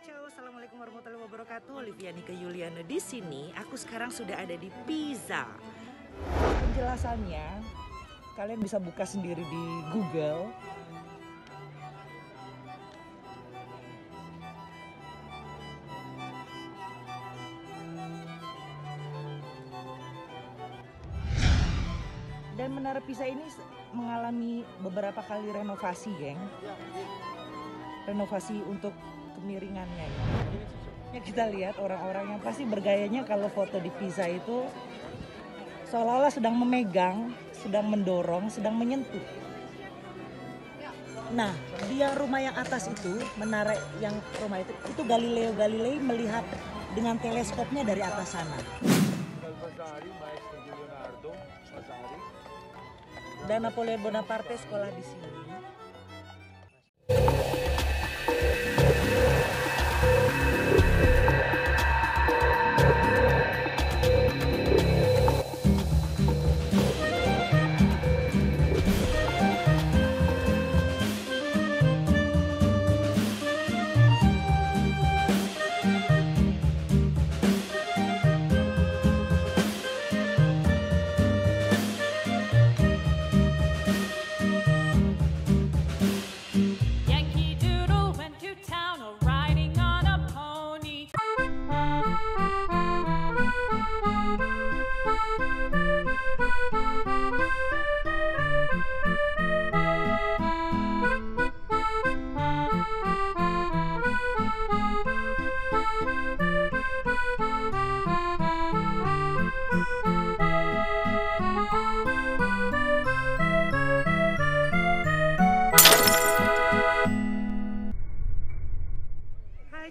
Ciao, assalamualaikum warahmatullahi wabarakatuh. Olivia Nika Yuliana di sini. Aku sekarang sudah ada di Pisa. Penjelasannya, kalian bisa buka sendiri di Google. Dan Menara Pisa ini mengalami beberapa kali renovasi, geng. Renovasi untuk kemiringannya. Ya, kita lihat orang-orang yang pasti bergayanya kalau foto di Pisa itu seolah-olah sedang memegang, sedang mendorong, sedang menyentuh. Nah, dia rumah yang atas itu, menara yang rumah itu Galileo Galilei melihat dengan teleskopnya dari atas sana. Dan Napoleon Bonaparte sekolah di sini.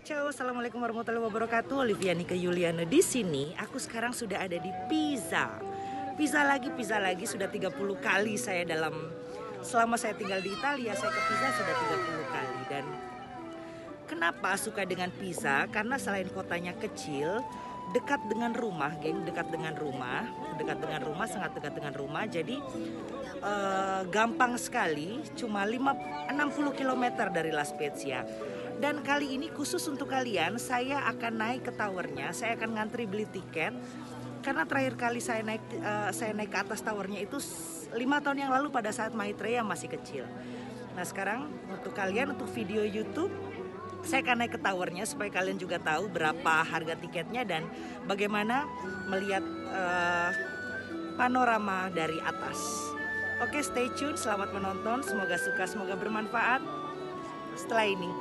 Ciao, assalamualaikum warahmatullahi wabarakatuh. Olivia Nika Yuliana di sini. Aku sekarang sudah ada di Pisa. Pisa lagi. Sudah 30 kali saya selama saya tinggal di Italia, saya ke Pisa sudah 30 kali. Dan kenapa suka dengan Pisa? Karena selain kotanya kecil, dekat dengan rumah, geng, dekat dengan rumah, sangat dekat dengan rumah. Jadi gampang sekali, cuma 60 km dari La Spezia. Dan kali ini khusus untuk kalian, saya akan naik ke towernya, saya akan ngantri beli tiket. Karena terakhir kali saya naik ke atas towernya itu 5 tahun yang lalu pada saat Maitreya masih kecil. Nah sekarang untuk kalian, untuk video YouTube, saya akan naik ke towernya supaya kalian juga tahu berapa harga tiketnya dan bagaimana melihat panorama dari atas. Oke, stay tune, selamat menonton, semoga suka, semoga bermanfaat. Setelah ini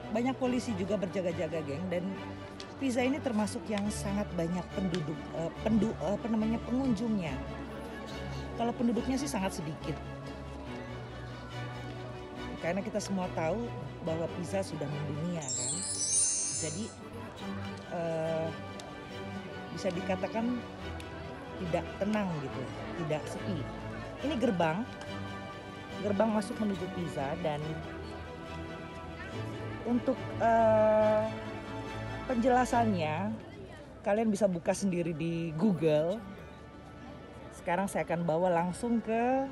banyak polisi juga berjaga-jaga, geng. Dan Pisa ini termasuk yang sangat banyak pengunjungnya. Kalau penduduknya sih sangat sedikit. Karena kita semua tahu bahwa Pisa sudah mendunia, kan. Jadi bisa dikatakan tidak tenang gitu, tidak sepi. Ini gerbang masuk menuju Pisa. Dan untuk penjelasannya, kalian bisa buka sendiri di Google. Sekarang saya akan bawa langsung ke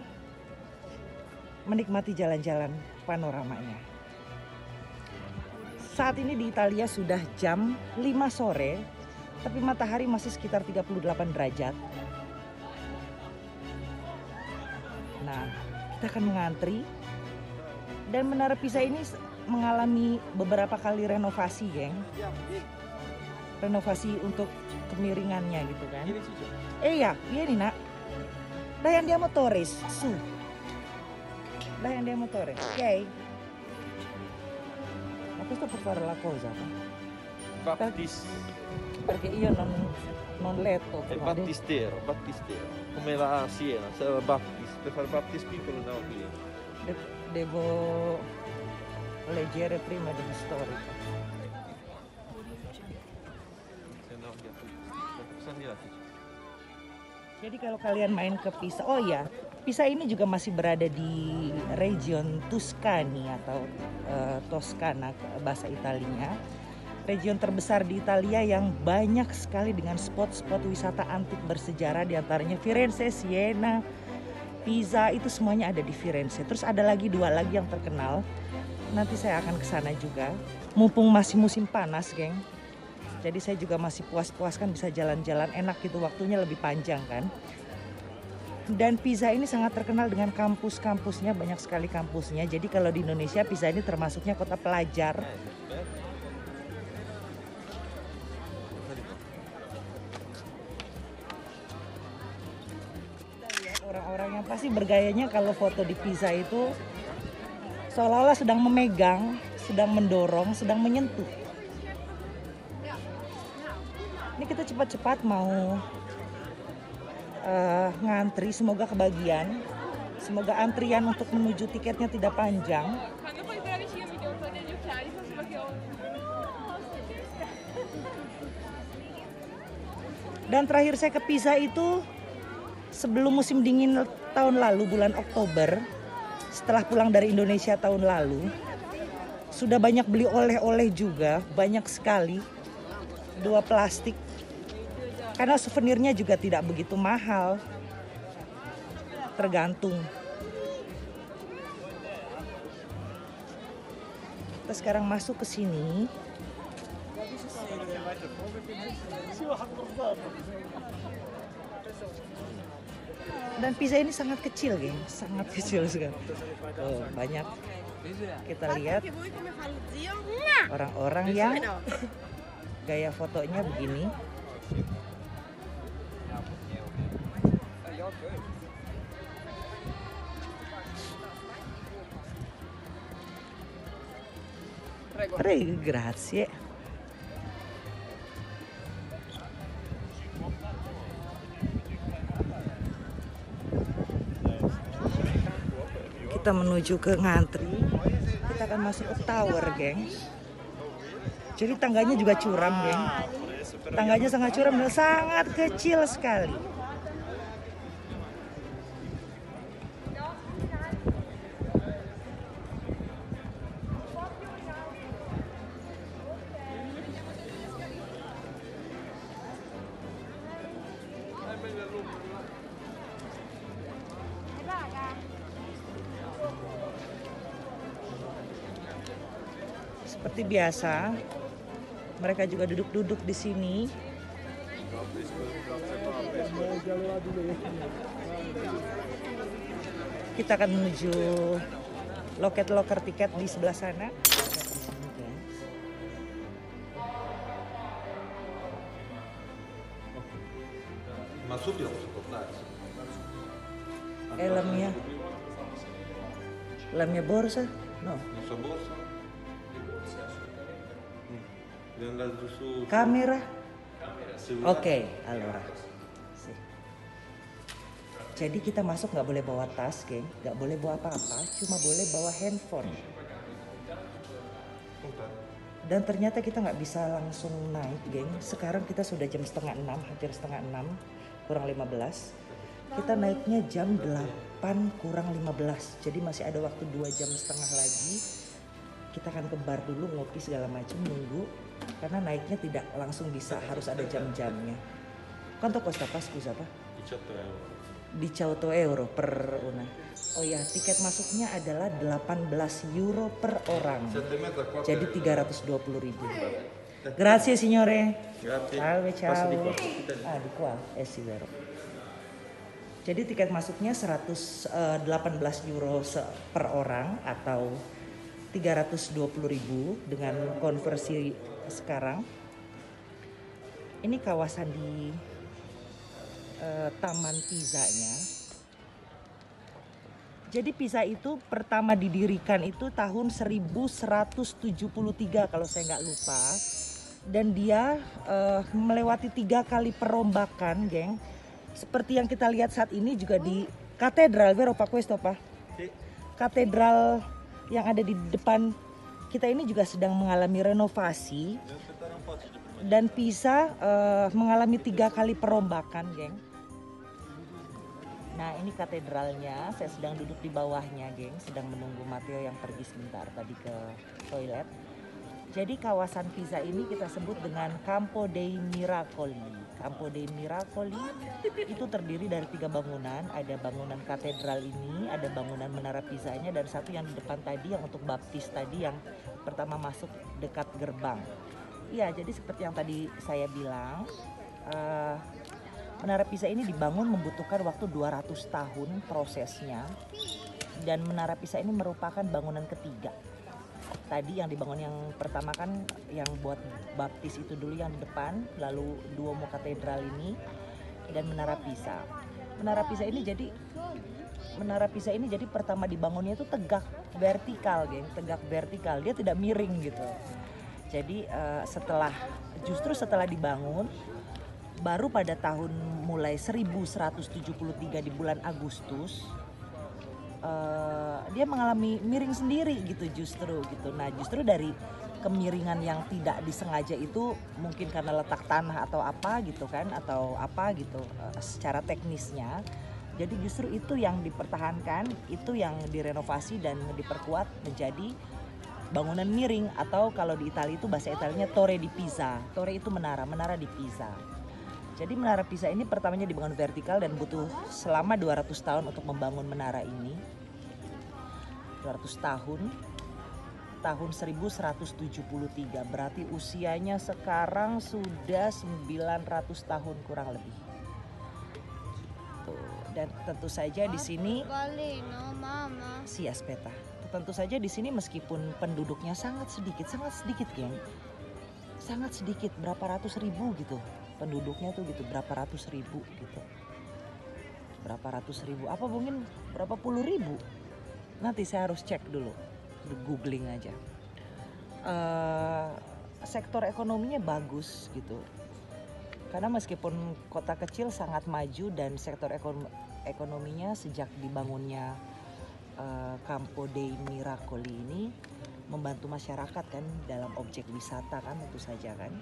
menikmati jalan-jalan panoramanya. Saat ini di Italia sudah jam 5 sore, tapi matahari masih sekitar 38 derajat. Nah, kita akan mengantri. Dan Menara Pisa ini mengalami beberapa kali renovasi, geng. Renovasi untuk kemiringannya gitu kan. Ya, vieni nak. Dai andiamo Torres, su. Dai andiamo Torres, ok? Ma questo per fare la cosa? Battistero. Perché io non letto. È battistero, come la Siena, serve per fare battist piccolo no qui. Devo leggere prima di storia. Se no, Jadi kalau kalian main ke Pisa, oh ya, Pisa ini juga masih berada di region Tuscany atau Toscana bahasa Italinya. Region terbesar di Italia yang banyak sekali dengan spot-spot wisata antik bersejarah, diantaranya Firenze, Siena, Pisa, itu semuanya ada di Firenze. Terus ada lagi 2 lagi yang terkenal. Nanti saya akan ke sana juga. Mumpung masih musim panas, geng. Jadi saya juga masih puas-puas kan bisa jalan-jalan enak gitu, waktunya lebih panjang kan. Dan Pisa ini sangat terkenal dengan kampus-kampusnya, banyak sekali kampusnya. Jadi kalau di Indonesia Pisa ini termasuknya kota pelajar. Orang-orang yang pasti bergayanya kalau foto di Pisa itu seolah-olah sedang memegang, sedang mendorong, sedang menyentuh. Ini kita cepat-cepat mau ngantri, semoga kebagian. Semoga antrian untuk menuju tiketnya tidak panjang. Dan terakhir saya ke Pisa itu sebelum musim dingin tahun lalu, bulan Oktober. Setelah pulang dari Indonesia tahun lalu. Sudah banyak beli oleh-oleh juga, banyak sekali. 2 plastik. Karena souvenirnya juga tidak begitu mahal. Tergantung. Kita sekarang masuk ke sini. Dan Pisa ini sangat kecil, geng, sangat kecil sekali. Oh, banyak kita lihat orang-orang yang gaya fotonya begini. Prego, grazie. Kita menuju ke ngantri. Kita akan masuk ke tower, geng. Jadi tangganya juga curam, geng. Tangganya sangat curam dan sangat kecil sekali. Seperti biasa, mereka juga duduk-duduk di sini. Kita akan menuju loket loker tiket di sebelah sana. Ma subito posso portarsi. La mia borsa? No. La sua borsa? Devo andare giù su. Kamera? Cellulare. Oke, allora. Jadi kita masuk nggak boleh bawa tas, geng, nggak boleh bawa apa-apa, cuma boleh bawa handphone. Dan ternyata kita nggak bisa langsung naik, geng. Sekarang kita sudah jam 5:30, hampir 5:30, kurang 15. Kita naiknya jam 8 kurang 15. Jadi masih ada waktu 2,5 jam lagi. Kita akan ke bar dulu, ngopi segala macam, nunggu. Karena naiknya tidak langsung bisa, harus ada jam-jamnya. Quanto costa pas, scusa, apa? 18 euro. 18 euro per una. Oh ya, tiket masuknya adalah 18 euro per orang. Jadi 320.000. Grazie signore. Grazie. Salve, ciao. Passa di qua. Ah, di qua, sì vero. Jadi tiket masuknya 118 euro per orang atau 320.000 dengan konversi sekarang. Ini kawasan di Taman Pisanya. Jadi Pisa itu pertama didirikan itu tahun 1173 kalau saya nggak lupa. Dan dia melewati 3 kali perombakan, geng. Seperti yang kita lihat saat ini juga di katedral, vero Pak questo, Pak? Katedral yang ada di depan kita ini juga sedang mengalami renovasi. Dan Pisa mengalami 3 kali perombakan, geng. Nah ini katedralnya, saya sedang duduk di bawahnya geng, sedang menunggu Matteo yang pergi sebentar tadi ke toilet. Jadi kawasan Pisa ini kita sebut dengan Campo dei Miracoli. Campo dei Miracoli itu terdiri dari 3 bangunan, ada bangunan katedral ini, ada bangunan menara Pisanya, dan satu yang di depan tadi yang untuk baptis tadi yang pertama masuk dekat gerbang. Iya, jadi seperti yang tadi saya bilang, Menara Pisa ini dibangun membutuhkan waktu 200 tahun prosesnya, dan Menara Pisa ini merupakan bangunan ketiga. Tadi yang dibangun yang pertama kan yang buat baptis itu dulu yang di depan, lalu Duomo Katedral ini dan Menara Pisa. Menara Pisa ini jadi pertama dibangunnya itu tegak vertikal, geng, tegak vertikal. Dia tidak miring gitu. Jadi justru setelah dibangun baru pada tahun mulai 1173 di bulan Agustus dia mengalami miring sendiri gitu justru gitu. Nah justru dari kemiringan yang tidak disengaja itu mungkin karena letak tanah atau apa gitu kan, atau apa gitu secara teknisnya. Jadi justru itu yang dipertahankan, itu yang direnovasi dan diperkuat menjadi bangunan miring, atau kalau di Italia itu bahasa Italianya Torre di Pisa. Torre itu menara di Pisa. Jadi Menara Pisa ini pertamanya dibangun vertikal dan butuh selama 200 tahun untuk membangun menara ini. 200 tahun. Tahun 1173, berarti usianya sekarang sudah 900 tahun kurang lebih. Tuh, dan tentu saja di sini si aspeta. Tentu saja di sini meskipun penduduknya sangat sedikit geng. Sangat sedikit, berapa ratus ribu gitu. Penduduknya tuh gitu, berapa ratus ribu gitu. Berapa ratus ribu, apa mungkin berapa puluh ribu. Nanti saya harus cek dulu, googling aja. Sektor ekonominya bagus gitu. Karena meskipun kota kecil sangat maju dan sektor ekonominya sejak dibangunnya Campo dei Miracoli ini membantu masyarakat kan dalam objek wisata kan, tentu saja kan.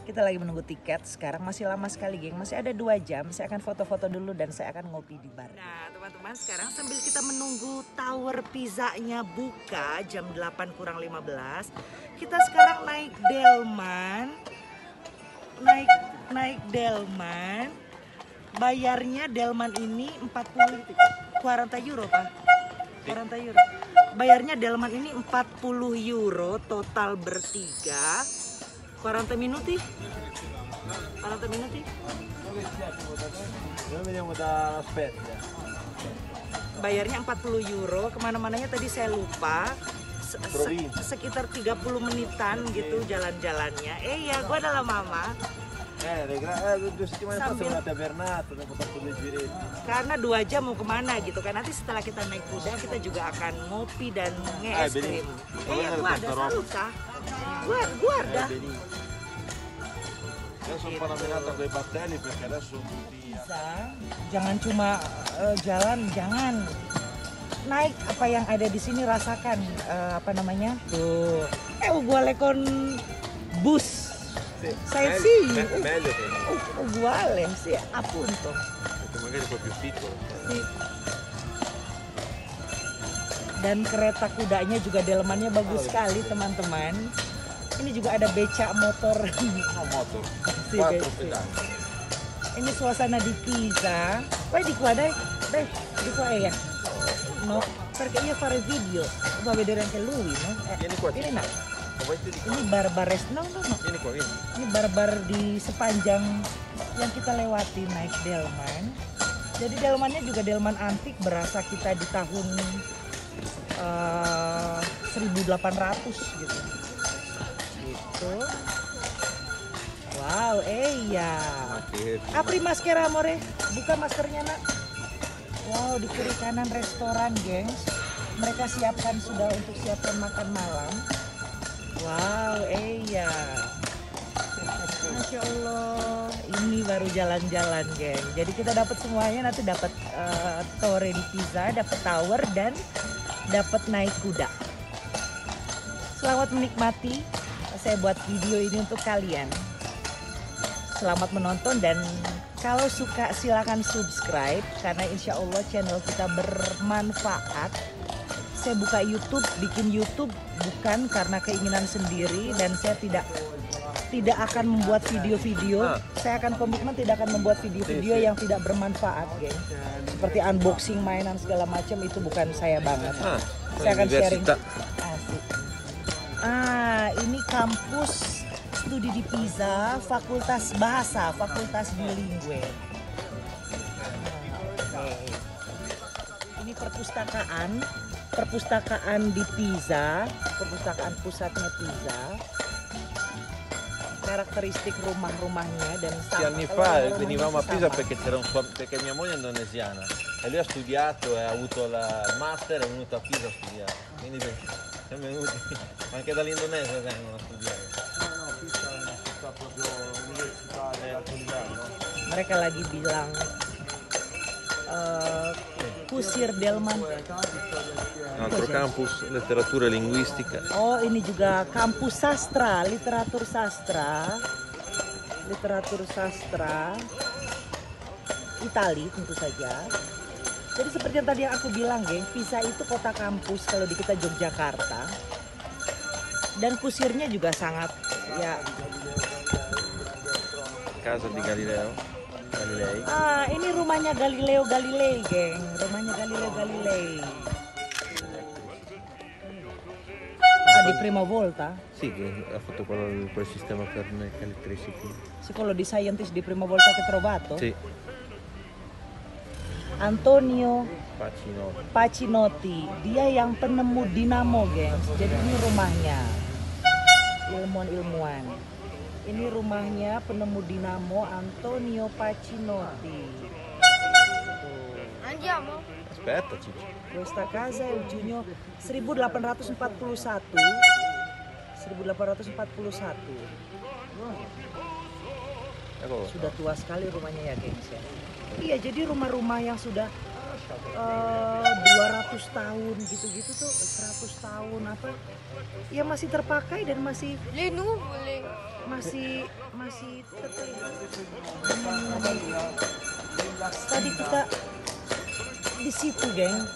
Kita lagi menunggu tiket, sekarang masih lama sekali geng, masih ada 2 jam. Saya akan foto-foto dulu dan saya akan ngopi di bar. Nah teman-teman, sekarang sambil kita menunggu Tower Pisanya buka jam 8 kurang 15, kita sekarang naik Delman. Naik Delman. Bayarnya Delman ini 40 euro Pak. 40 euro. Bayarnya Delman ini 40 euro total bertiga. 40 minuti? Bayarnya 40 euro, kemana-mananya tadi saya lupa. Sekitar 30 menitan gitu jalan-jalannya. Ya, gue adalah Mama. Karena 2 jam mau kemana gitu kan. Nanti setelah kita naik kuda kita juga akan ngopi dan nge-es krim. Guarda, saluta. Guarda. Jangan cuma jalan, jangan naik apa yang ada di sini, rasakan apa namanya tuh. Uguale con bus. Saya sih, uguale sih, appunto. Dan kereta kudanya juga dalemannya bagus sekali teman-teman. Ini juga ada becak motor. Ini suasana di Pisa. Poi di qua dai, di qua ya. No, perché io fare video, va vedere anche lui, no? Ini nak. Ini bar-bar no. Ini bar-bar di sepanjang yang kita lewati naik Delman. Jadi Delmannya juga Delman antik, berasa kita di tahun 1800 gitu. Wow, ya. Apri maskera amore, buka maskernya nak. Wow, di kiri kanan restoran, gengs. Mereka sudah untuk siapkan makan malam. Wow, ya. Masya Allah, ini baru jalan-jalan, geng. Jadi kita dapat semuanya, nanti dapat Torre di Pisa, dapat tower dan dapat naik kuda. Selamat menikmati. Saya buat video ini untuk kalian. Selamat menonton dan kalau suka silakan subscribe karena insya Allah channel kita bermanfaat. Saya buka YouTube, bikin YouTube bukan karena keinginan sendiri dan saya tidak akan membuat video-video. Saya akan komitmen tidak akan membuat video-video yang tidak bermanfaat, geng. Seperti unboxing mainan segala macam itu bukan saya banget. Saya akan sharing. Asik. Ini kampus studi di Pisa, Fakultas Bahasa, Fakultas Bilingue. Ini perpustakaan di Pisa, perpustakaan pusatnya Pisa. Karakteristik rumah-rumahnya dan anni fa venivamo a Pisa perché mia moglie è indonesiana e lui ha studiato e ha avuto il master, è venuto a Pisa a studiare. Quindi siamo venuti anche dall'Indonesia vengono a studiare. No, Pisa è una città proprio universitaria di alto livello. Mereka lagi bilang Kusir Delman. Un altro campus, letteratura e linguistica. Oh, ini juga kampus sastra, literatur sastra, Itali tentu saja. Jadi seperti yang tadi aku bilang, geng, Pisa itu kota kampus kalau di kita Yogyakarta. Dan kusirnya juga sangat ya. Casa di Galilei. Ini rumahnya Galileo Galilei, geng. Rumahnya Galileo Galilei. Di Prima Volta? Sì, che ha fatto quel sistema per electricity. Sì, quello di scientist di Prima Volta che trovato? Sì. Antonio Pacinotti. Dia yang penemu dinamo, gengs. Jadi ini rumahnya. Ilmuwan-ilmuwan. Ini rumahnya penemu dinamo Antonio Pacinotti. Andiamo. Aspetta, Ciccio. Questa casa è il giugno 1841. Sudah tua sekali rumahnya ya, gengs ya. Iya, jadi rumah-rumah yang sudah 200 tahun gitu-gitu tuh, 100 tahun apa ya masih terpakai dan masih terlihat. Tadi kita di situ, geng.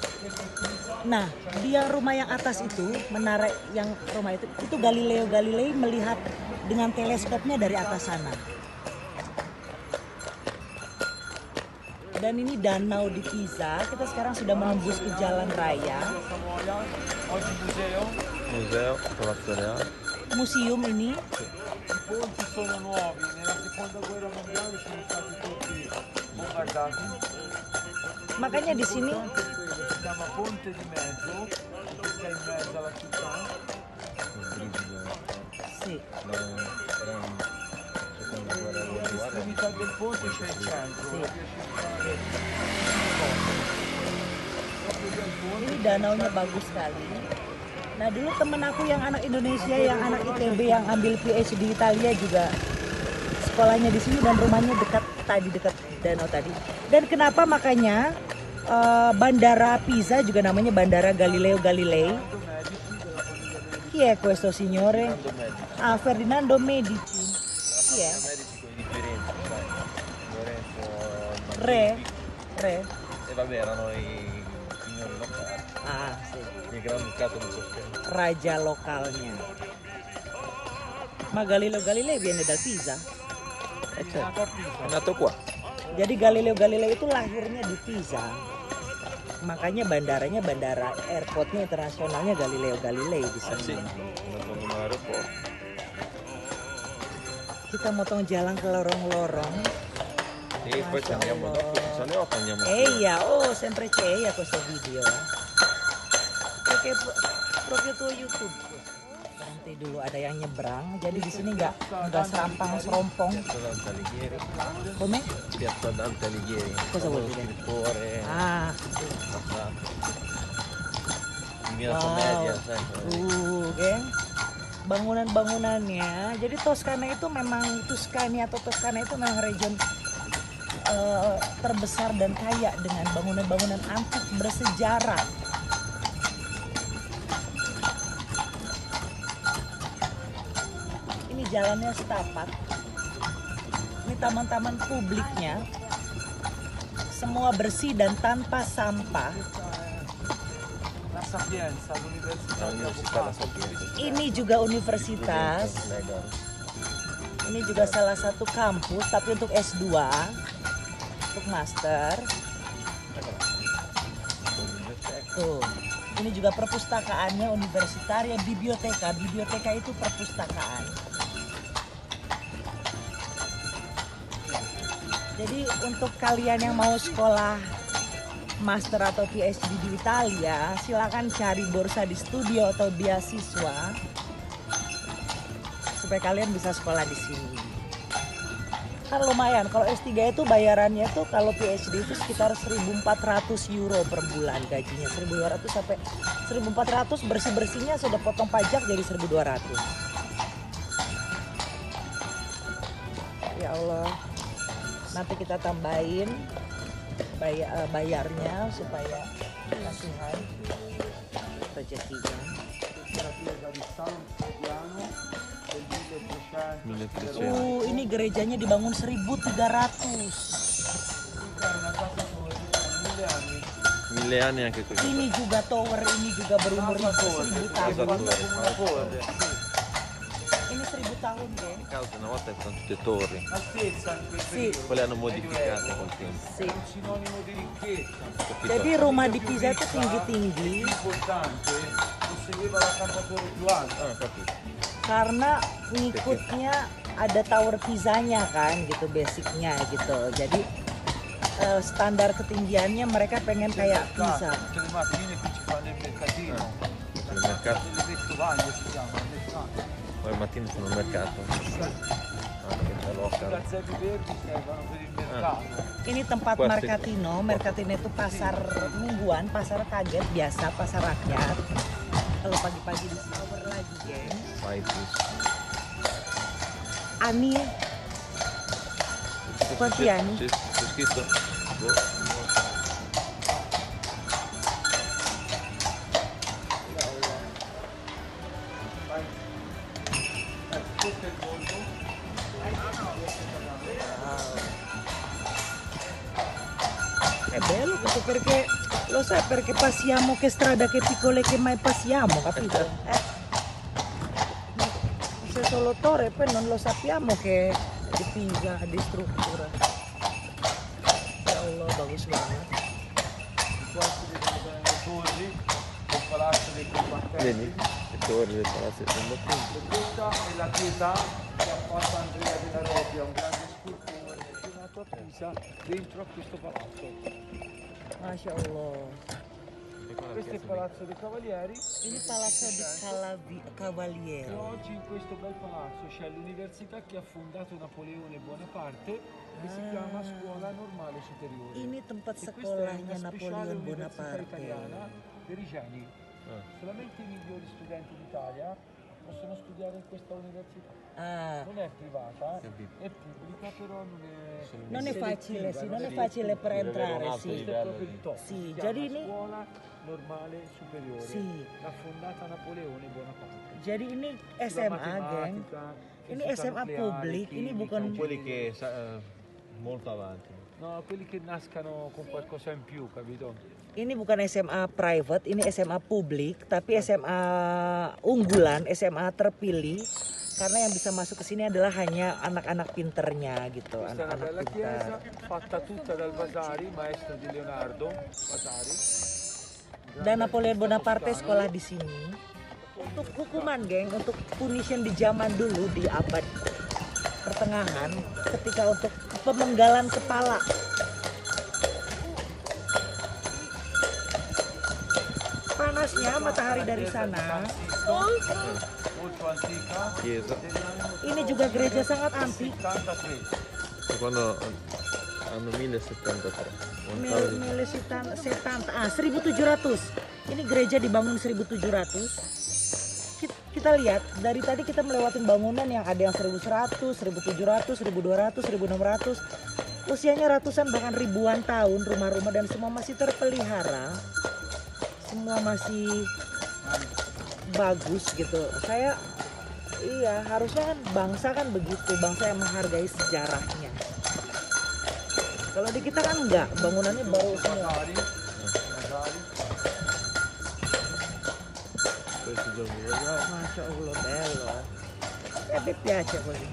Nah, dia rumah yang atas itu, menara yang rumah itu Galileo Galilei melihat dengan teleskopnya dari atas sana. Dan ini danau di Pisa. Kita sekarang sudah menembus ke jalan raya. Museo, Palazzo Reale. Museum ini. I ponti sono nuovi, nella seconda guerra mondiale sono stati tutti bombardati. Makanya di sini Si chiama Ponte di Mezzo, che sta in mezzo alla città. Sì. All'estremità del ponte c'è il centro. Sì. Ini danaunya bagus sekali. Nah, dulu temen aku yang anak Indonesia, yang anak ITB yang ambil PhD di Italia juga sekolahnya di sini dan rumahnya dekat danau tadi. Dan kenapa makanya bandara Pisa juga namanya Bandara Galileo Galilei? Chi è questo signore? Ferdinando Medici. Chi è? Re. E vabbè, erano i signori locali. Sì. Il Granducato di Sostegno. Raja lokalnya. Ma Galileo Galilei viene da Pisa. Certo. È nato qua. Jadi Galileo Galilei itu lahirnya di Pisa. Makanya bandaranya bandara airportnya internasionalnya Galileo Galilei di sana. Sì, aeroporto. Kita motong jalan ke lorong-lorong. E poi ci andiamo dopo, andiamo. Iya, sempre c'è questo video. Perché proprio tuo YouTube. Nanti dulu ada yang nyebrang, jadi di sini nggak serampang serompong. Piazza Dante Alighieri. Come? Piazza Dante Alighieri. Cosa vuol dire? Scrittore. Divina Wow. Commedia, sai. Geng. Bangunan-bangunannya. Jadi Toscana itu memang Toscana itu memang region terbesar dan kaya dengan bangunan-bangunan antik bersejarah. Ini jalannya setapak. Ini taman-taman publiknya semua bersih dan tanpa sampah. La Sapienza, l'università di L'università La Avvocato. Sapienza. Ini juga universitas. Legal. Ini juga salah satu kampus, tapi untuk S2, untuk master. Tuh, ini juga perpustakaannya Universitaria Biblioteka. Biblioteka itu perpustakaan. Jadi untuk kalian yang mau sekolah master atau PhD di Italia, silakan cari borsa di studio atau beasiswa supaya kalian bisa sekolah di sini. Kan lumayan, kalau S3 itu bayarannya tuh kalau PhD itu sekitar 1.400 euro per bulan gajinya, 1.200 sampai 1.400, bersih-bersihnya sudah potong pajak jadi 1.200. Ya Allah, nanti kita tambahin bayarnya supaya kasihan rezekinya. La chiesa di San Giuliano del 1300. Ini gerejanya dibangun 1.300. Una casa sua di 1000 anni. 1000 anni anche questo. Ini juga tower, ini juga berumur 1.000 tahun. Una torre. Ini 1.000 tahun, geng. Causa una volta erano tutte torri, Altezza in quel Sì. periodo. poi le hanno modificate col tempo. Sì. È un sinonimo di ricchezza. Capito? Jadi rumah di Pisa itu tinggi-tinggi Importante, possedeva la campatoria più alta. Ah, capito. karena ngikutnya ada tower Pisanya kan, gitu basicnya gitu. Jadi standar ketinggiannya mereka pengen kayak Pisa. Tutte le mattine qui ci fanno il mercatino. Il mercato. Il vettovaglie si chiama, il mercato. Poi al mattino sono al mercato. Anche c'è I l'Oscar. gazzelli verdi servono per il mercato. Ini tempat Pasti. Mercatino. Mercatino itu pasar mingguan, pasar kaget biasa, pasar rakyat. Kalau pagi-pagi di sini over lagi, geng. Vai più. Ani, quanti anni? C'è scritto? Boh. Questo è il borgo. È bello questo perché lo sai perché passiamo che strada che piccole che mai passiamo, capito? Se solo Torre poi non lo sappiamo che di Pisa di struttura. Ya Allah, bagus banget. Qua si vedono bene le torri del palazzo dei combattenti. Vedi? Le torri del palazzo del combattente. E questa è la pietà che ha fatto Andrea della Robbia, un grande scultore che è nato a Pisa dentro a questo palazzo. Masya Allah. Questo è il palazzo dei Cavalieri Ini Palazzo di e Cavaliere. oggi in questo bel palazzo c'è l'università che ha fondato Napoleone Bonaparte che si chiama Scuola Normale Superiore. Ini tempat E questa è sekolahnya una speciale Napoleon università italiana Bonaparte. per i geni. Solamente i migliori studenti d'Italia possono studiare in questa università. Ah, Non è privata, Capito. è pubblica, però non è facile, sì, non è sì. facile per Deve avere un entrare, alto sì. Questo è proprio il top. Sì, Si già chiama di lì- Scuola Normale Superiore. Sì. L'ha fondata Napoleone Bonaparte. Jadi ini Sulla SMA, geng. matematica, Ini fisica SMA nucleare, publik, ini chimica, bukan- Quelli che molto avanti. No, quelli che nascano con qualcosa in più, capito? Ini bukan SMA private, ini SMA publik, tapi SMA unggulan, SMA terpilih. Karena yang bisa masuk ke sini adalah hanya anak-anak pinternya gitu, Questa è una anak-anak bella pintar. chiesa fatta tutta dal Vasari, maestro di Leonardo Vasari. Dan Napoleon Bonaparte sekolah di sini. Untuk hukuman, geng, untuk punishment di zaman dulu di abad pertengahan, ketika untuk pemenggalan kepala. Panasnya matahari dari sana. Molto antica. Chiesa. Ini juga gereja sangat antik. 73. Quando hanno 1073. 1700. Ini gereja dibangun 1700. Kita lihat dari tadi kita melewatin bangunan yang ada yang 1100, 1700, 1200, 1600. Usianya ratusan bahkan ribuan tahun rumah-rumah dan semua masih terpelihara. Semua masih bagus gitu. Iya, harusnya kan bangsa kan begitu, bangsa yang menghargai sejarahnya. Kalau di kita kan enggak, bangunannya baru semua. Magari. Magari. Questi giorni, guarda. Masya Allah, bello. Mi piace così.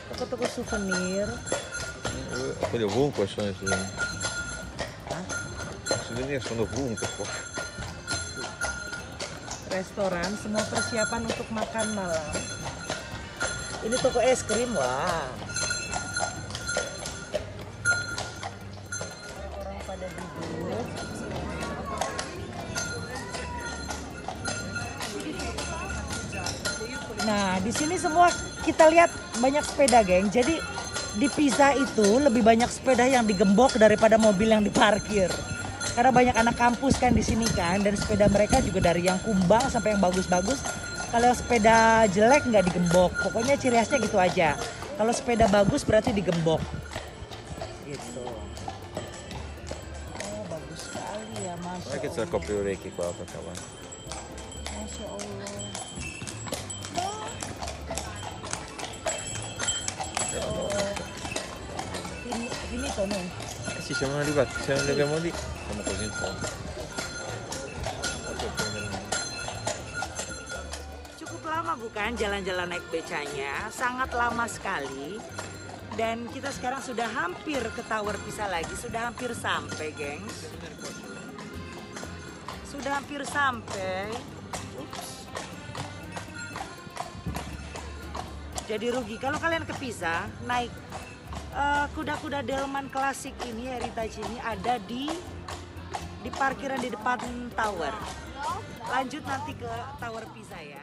Toko-toko souvenir. Quelli ovunque sono i souvenir. Hah? I souvenir sono ovunque qua. Restoran, semua persiapan untuk makan malam. Ini toko es krim, wah. Orang pada duduk. Nah, di sini semua kita lihat banyak sepeda, geng. Jadi di Pisa itu lebih banyak sepeda yang digembok daripada mobil yang diparkir. Karena banyak anak kampus kan di sini kan, dan sepeda mereka juga dari yang kumbang sampai yang bagus-bagus. Kalau yang sepeda jelek nggak digembok, pokoknya ciri khasnya gitu aja. Kalau sepeda bagus berarti digembok. Gitu. Oh, bagus sekali ya, Masya Non è che c'è il Allah. copriorecchi qua per cavolo. Masya Allah. Ini tuh nih. Sì, siamo arrivati, se non li abbiamo lì, siamo così in fondo. Cukup lama bukan jalan-jalan naik becanya, sangat lama sekali. Dan kita sekarang sudah hampir ke Tower Pisa lagi, sudah hampir sampai, gengs. Sudah hampir sampai. Ups. Jadi rugi kalau kalian ke Pisa naik kuda-kuda delman klasik ini, heritage ini ada di parkiran di depan tower. Lanjut nanti ke Tower Pisa ya.